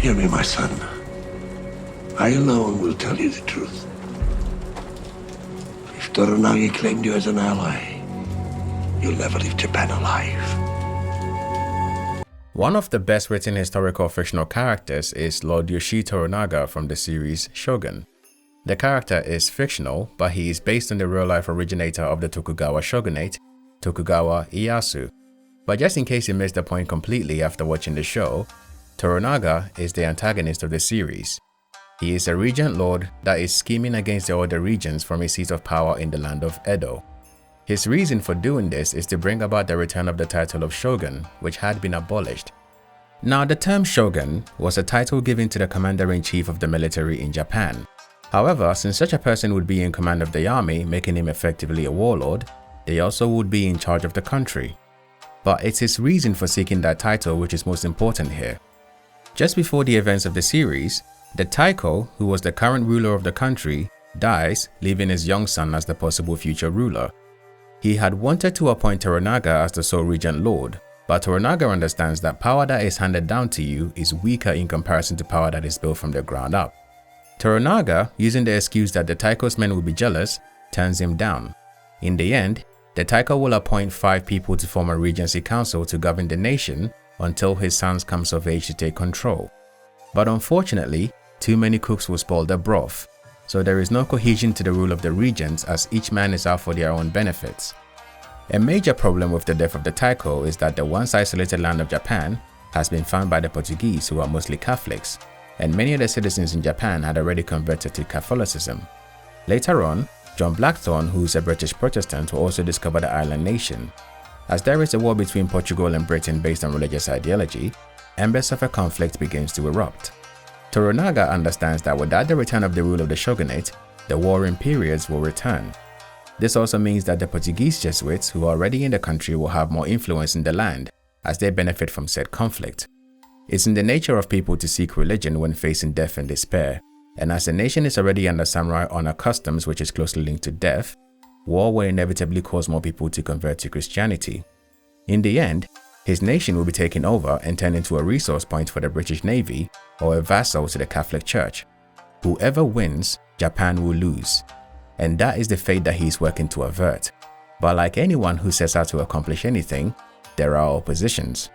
Hear me, my son. I alone will tell you the truth. If Toronaga claimed you as an ally, you'll never leave Japan alive. One of the best written historical fictional characters is Lord Yoshii Toranaga from the series Shogun. The character is fictional, but he is based on the real-life originator of the Tokugawa shogunate, Tokugawa Ieyasu. But just in case you missed the point completely after watching the show, Toronaga is the antagonist of the series. He is a regent lord that is scheming against the other regions from his seat of power in the land of Edo. His reason for doing this is to bring about the return of the title of Shogun, which had been abolished. Now, the term Shogun was a title given to the commander-in-chief of the military in Japan. However, since such a person would be in command of the army, making him effectively a warlord, they also would be in charge of the country. But it's his reason for seeking that title which is most important here. Just before the events of the series, the Taiko, who was the current ruler of the country, dies, leaving his young son as the possible future ruler. He had wanted to appoint Toronaga as the sole regent lord, but Toronaga understands that power that is handed down to you is weaker in comparison to power that is built from the ground up. Toronaga, using the excuse that the Taiko's men will be jealous, turns him down. In the end, the Taiko will appoint 5 people to form a regency council to govern the nation until his sons come of age to take control. But unfortunately, too many cooks will spoil the broth, so there is no cohesion to the rule of the regents as each man is out for their own benefits. A major problem with the death of the Taiko is that the once isolated land of Japan has been found by the Portuguese, who are mostly Catholics, and many of the citizens in Japan had already converted to Catholicism. Later on, John Blackthorne, who is a British Protestant, will also discover the island nation. As there is a war between Portugal and Britain based on religious ideology, embers of a conflict begins to erupt. Toronaga understands that without the return of the rule of the shogunate, the warring periods will return. This also means that the Portuguese Jesuits who are already in the country will have more influence in the land as they benefit from said conflict. It's in the nature of people to seek religion when facing death and despair, and as the nation is already under samurai honor customs which is closely linked to death, war will inevitably cause more people to convert to Christianity. In the end, his nation will be taken over and turned into a resource point for the British Navy or a vassal to the Catholic Church. Whoever wins, Japan will lose. And that is the fate that he is working to avert. But like anyone who sets out to accomplish anything, there are oppositions.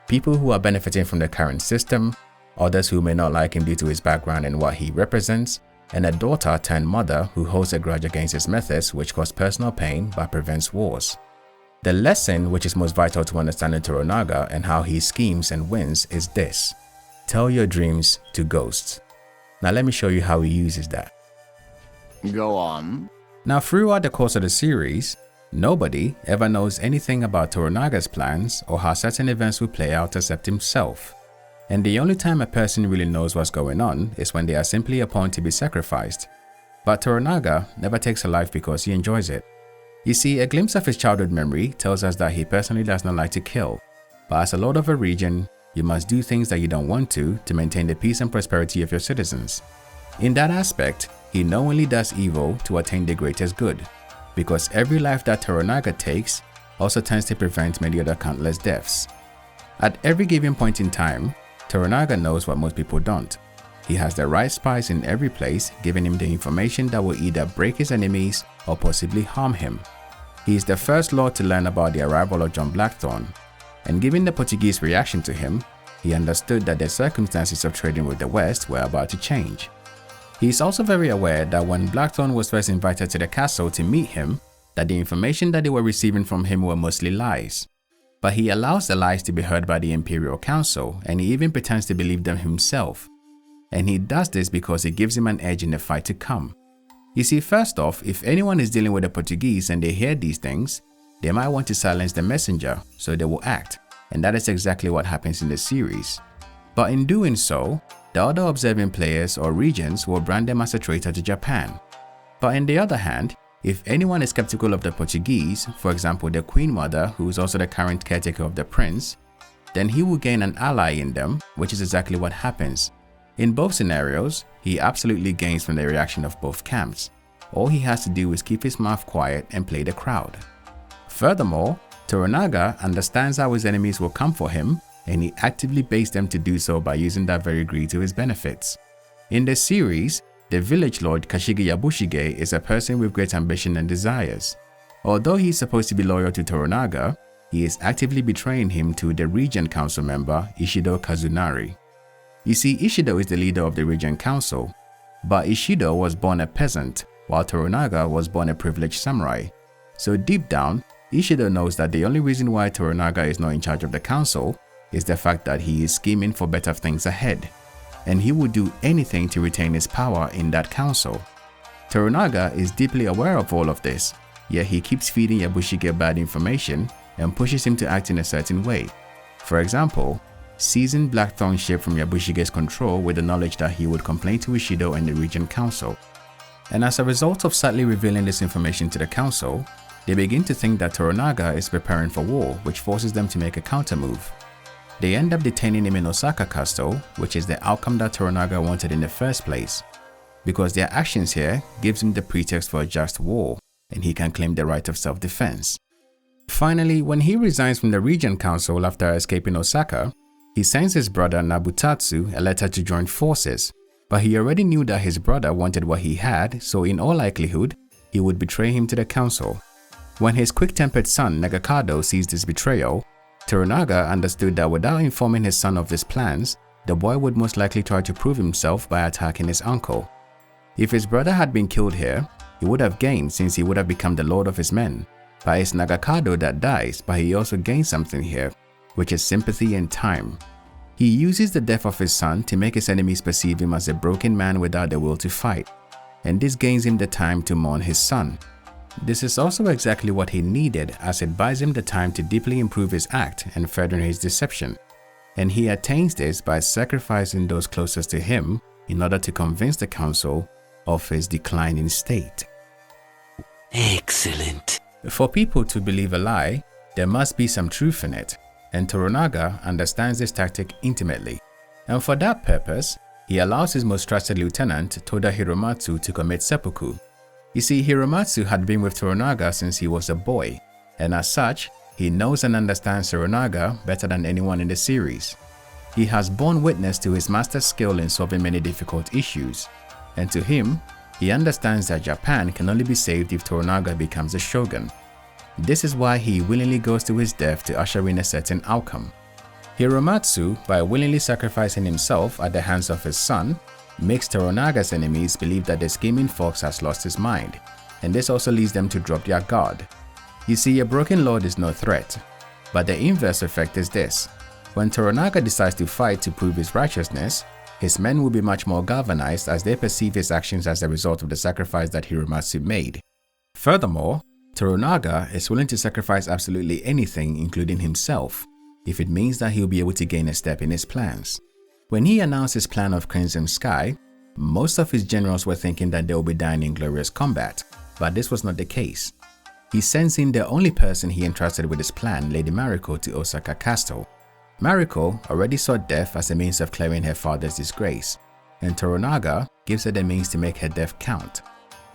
People who are benefiting from the current system, others who may not like him due to his background and what he represents, and a daughter turned mother who holds a grudge against his methods which cause personal pain but prevents wars. The lesson which is most vital to understanding Toronaga and how he schemes and wins is this: tell your dreams to ghosts. Now let me show you how he uses that. Go on. Now throughout the course of the series, nobody ever knows anything about Toronaga's plans or how certain events will play out except himself. And the only time a person really knows what's going on is when they are simply a pawn to be sacrificed. But Toronaga never takes a life because he enjoys it. You see, a glimpse of his childhood memory tells us that he personally does not like to kill, but as a lord of a region, you must do things that you don't want to maintain the peace and prosperity of your citizens. In that aspect, he knowingly does evil to attain the greatest good, because every life that Toronaga takes also tends to prevent many other countless deaths. At every given point in time, Toronaga knows what most people don't. He has the right spies in every place, giving him the information that will either break his enemies or possibly harm him. He is the first lord to learn about the arrival of John Blackthorne, and given the Portuguese reaction to him, he understood that the circumstances of trading with the West were about to change. He is also very aware that when Blackthorne was first invited to the castle to meet him, that the information that they were receiving from him were mostly lies. But he allows the lies to be heard by the Imperial Council, and he even pretends to believe them himself. And he does this because it gives him an edge in the fight to come. You see, first off, if anyone is dealing with the Portuguese and they hear these things, they might want to silence the messenger, so they will act, and that is exactly what happens in the series. But in doing so, the other observing players or regions will brand them as a traitor to Japan. But on the other hand, if anyone is skeptical of the Portuguese, for example the Queen Mother, who is also the current caretaker of the prince, then he will gain an ally in them, which is exactly what happens. In both scenarios, he absolutely gains from the reaction of both camps. All he has to do is keep his mouth quiet and play the crowd. Furthermore, Toronaga understands how his enemies will come for him, and he actively baits them to do so by using that very greed to his benefits. In the series, the village lord Kashigi Yabushige is a person with great ambition and desires. Although he is supposed to be loyal to Toronaga, he is actively betraying him to the Regent Council member Ishido Kazunari. You see, Ishido is the leader of the Regent Council, but Ishido was born a peasant, while Toronaga was born a privileged samurai. So deep down, Ishido knows that the only reason why Toronaga is not in charge of the council is the fact that he is scheming for better things ahead, and he would do anything to retain his power in that council. Toronaga is deeply aware of all of this, yet he keeps feeding Yabushige bad information and pushes him to act in a certain way. For example, seizing Blackthorn's ship from Yabushige's control with the knowledge that he would complain to Ishido and the Regent Council. And as a result of sadly revealing this information to the council, they begin to think that Toronaga is preparing for war, which forces them to make a countermove. They end up detaining him in Osaka Castle, which is the outcome that Toronaga wanted in the first place, because their actions here gives him the pretext for a just war, and he can claim the right of self-defense. Finally, when he resigns from the Regent Council after escaping Osaka, he sends his brother Nabutatsu a letter to join forces, but he already knew that his brother wanted what he had, so in all likelihood, he would betray him to the council. When his quick-tempered son Nagakado sees this betrayal, Toronaga understood that without informing his son of his plans, the boy would most likely try to prove himself by attacking his uncle. If his brother had been killed here, he would have gained since he would have become the lord of his men. But it's Nagakado that dies, but he also gains something here, which is sympathy and time. He uses the death of his son to make his enemies perceive him as a broken man without the will to fight, and this gains him the time to mourn his son. This is also exactly what he needed, as it buys him the time to deeply improve his act and further his deception. And he attains this by sacrificing those closest to him in order to convince the council of his declining state. Excellent. For people to believe a lie, there must be some truth in it, and Toronaga understands this tactic intimately. And for that purpose, he allows his most trusted lieutenant, Toda Hiromatsu, to commit seppuku. You see, Hiromatsu had been with Toronaga since he was a boy, and as such, he knows and understands Toronaga better than anyone in the series. He has borne witness to his master's skill in solving many difficult issues, and to him, he understands that Japan can only be saved if Toronaga becomes a shogun. This is why he willingly goes to his death to usher in a certain outcome. Hiromatsu, by willingly sacrificing himself at the hands of his son, makes Toronaga's enemies believe that the scheming fox has lost his mind, and this also leads them to drop their guard. You see, a broken lord is no threat, but the inverse effect is this. When Toronaga decides to fight to prove his righteousness, his men will be much more galvanized as they perceive his actions as a result of the sacrifice that Hiromatsu made. Furthermore, Toronaga is willing to sacrifice absolutely anything, including himself, if it means that he'll be able to gain a step in his plans. When he announced his plan of Crimson Sky, most of his generals were thinking that they will be dying in glorious combat, but this was not the case. He sends in the only person he entrusted with his plan, Lady Mariko, to Osaka Castle. Mariko already saw death as a means of clearing her father's disgrace, and Toronaga gives her the means to make her death count.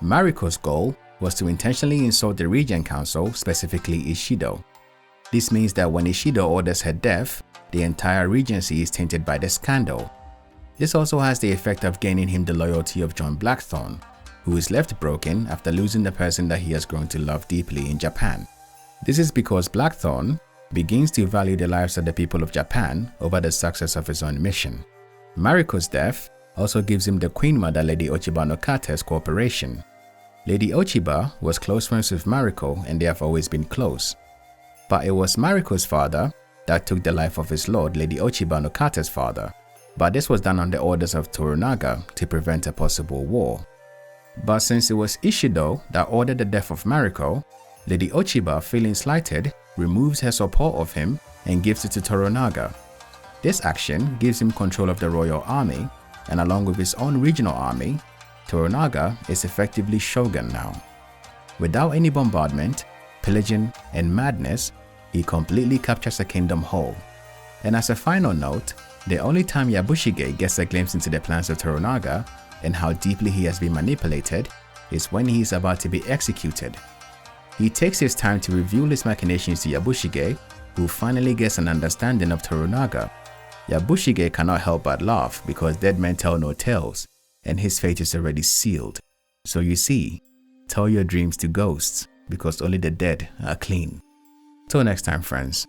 Mariko's goal was to intentionally insult the Regent Council, specifically Ishido. This means that when Ishido orders her death, the entire regency is tainted by the scandal. This also has the effect of gaining him the loyalty of John Blackthorn, who is left broken after losing the person that he has grown to love deeply in Japan. This is because Blackthorn begins to value the lives of the people of Japan over the success of his own mission. Mariko's death also gives him the Queen Mother Lady Ochiba no Kate's cooperation. Lady Ochiba was close friends with Mariko and they have always been close. But it was Mariko's father that took the life of his lord, Lady Ochiba no Kate's father. But this was done on the orders of Toronaga to prevent a possible war. But since it was Ishido that ordered the death of Mariko, Lady Ochiba, feeling slighted, removes her support of him and gives it to Toronaga. This action gives him control of the royal army, and along with his own regional army, Toronaga is effectively shogun now. Without any bombardment, pillaging, and madness, he completely captures a kingdom whole. And as a final note, the only time Yabushige gets a glimpse into the plans of Toronaga and how deeply he has been manipulated is when he is about to be executed. He takes his time to reveal his machinations to Yabushige, who finally gets an understanding of Toronaga. Yabushige cannot help but laugh because dead men tell no tales, and his fate is already sealed. So you see, tell your dreams to ghosts because only the dead are clean. Till next time, friends.